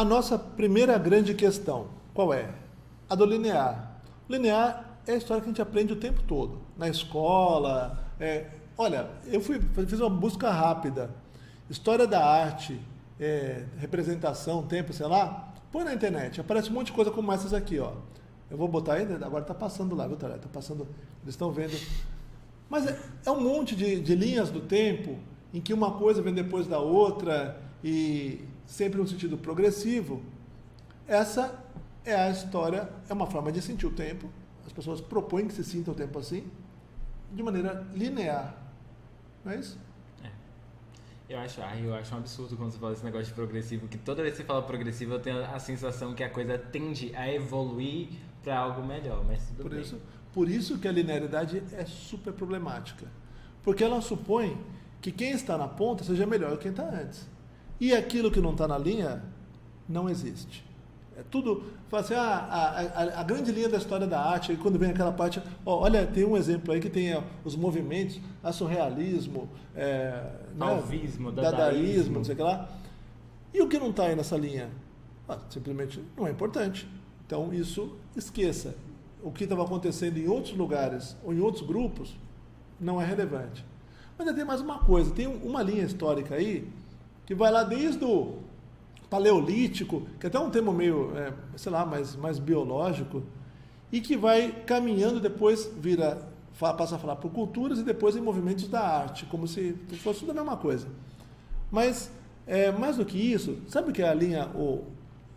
a nossa primeira grande questão, qual é? A do linear. Linear é a história que a gente aprende o tempo todo, na escola. Olha, fiz uma busca rápida. História da arte, representação, tempo, sei lá. Põe na internet, aparece um monte de coisa como essas aqui, ó. Eu vou botar aí, agora está passando lá, viu, Taré? Está passando, eles estão vendo. Mas é um monte de linhas do tempo em que uma coisa vem depois da outra e sempre no sentido progressivo. Essa é a história, é uma forma de sentir o tempo. As pessoas propõem que se sinta o tempo assim, de maneira linear. Não é isso? Eu acho um absurdo quando você fala esse negócio de progressivo, que toda vez que você fala progressivo eu tenho a sensação que a coisa tende a evoluir para algo melhor, mas tudo bem. Por isso que a linearidade é super problemática. Porque ela supõe que quem está na ponta seja melhor do que quem está antes. E aquilo que não está na linha não existe. É tudo, fala assim, a grande linha da história da arte, aí quando vem aquela parte, olha, tem um exemplo aí que tem os movimentos, surrealismo, Fauvismo, dadaísmo, não sei o que lá. E o que não está aí nessa linha? Simplesmente não é importante. Então isso, esqueça. O que estava acontecendo em outros lugares ou em outros grupos não é relevante. Mas ainda tem mais uma coisa, tem uma linha histórica aí que vai lá desde o paleolítico, que é até um termo meio, sei lá, mais biológico, e que vai caminhando, depois passa a falar por culturas e depois em movimentos da arte, como se fosse tudo a mesma coisa. Mas, mais do que isso, sabe o que é a linha,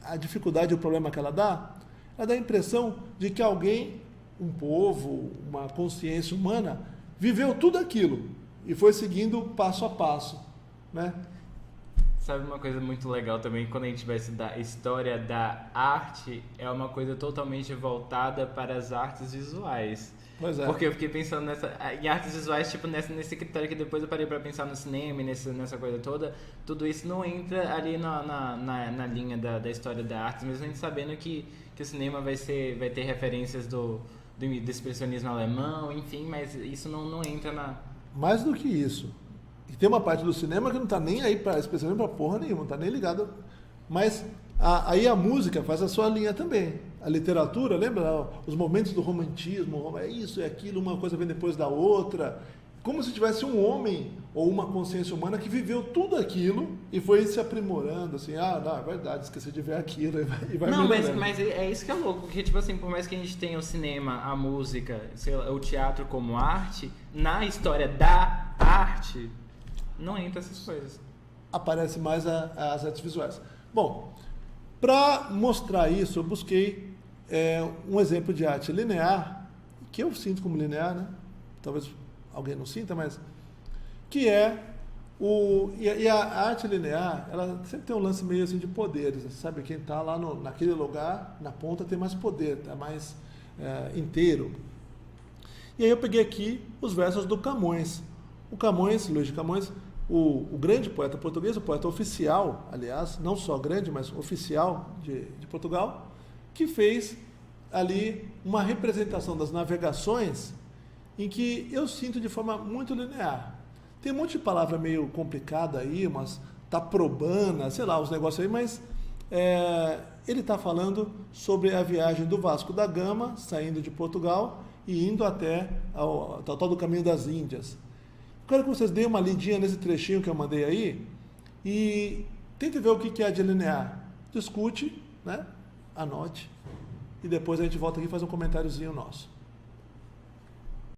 a dificuldade, o problema que ela dá? Ela dá a impressão de que alguém, um povo, uma consciência humana, viveu tudo aquilo e foi seguindo passo a passo, né? Sabe uma coisa muito legal também, quando a gente vai estudar história da arte, é uma coisa totalmente voltada para as artes visuais. Pois é. Porque eu fiquei pensando em artes visuais, tipo, nesse critério que depois eu parei para pensar no cinema e nessa coisa toda, tudo isso não entra ali na linha da história da arte, mesmo a gente sabendo que o cinema vai ter referências do expressionismo alemão, enfim, mas isso não entra na... Mais do que isso. E tem uma parte do cinema que não está nem aí, especialmente para porra nenhuma, não está nem ligado. Mas aí a música faz a sua linha também. A literatura, lembra? Os momentos do romantismo, é isso, é aquilo, uma coisa vem depois da outra. Como se tivesse um homem ou uma consciência humana que viveu tudo aquilo e foi se aprimorando, assim, não, é verdade, esqueci de ver aquilo e vai Não, melhorando. mas é isso que é louco, porque, tipo assim, por mais que a gente tenha o cinema, a música, sei lá, o teatro como arte, na história da arte, não entra essas coisas. Aparece mais as artes visuais. Bom, para mostrar isso, eu busquei um exemplo de arte linear, que eu sinto como linear, né? Talvez alguém não sinta, mas que e a arte linear, ela sempre tem um lance meio assim de poderes, sabe? Quem está lá naquele lugar, na ponta, tem mais poder, está mais inteiro. E aí eu peguei aqui os versos do Camões. O Camões, Luís de Camões, o grande poeta português, o poeta oficial, aliás, não só grande, mas oficial de Portugal, que fez ali uma representação das navegações em que eu sinto de forma muito linear. Tem um monte de palavra meio complicada aí, umas taprobana, sei lá, os negócios aí, mas ele está falando sobre a viagem do Vasco da Gama, saindo de Portugal e indo até o tal do Caminho das Índias. Quero que vocês deem uma lidinha nesse trechinho que eu mandei aí e tentem ver o que é de linear. Discute, né? Anote e depois a gente volta aqui e faz um comentáriozinho nosso.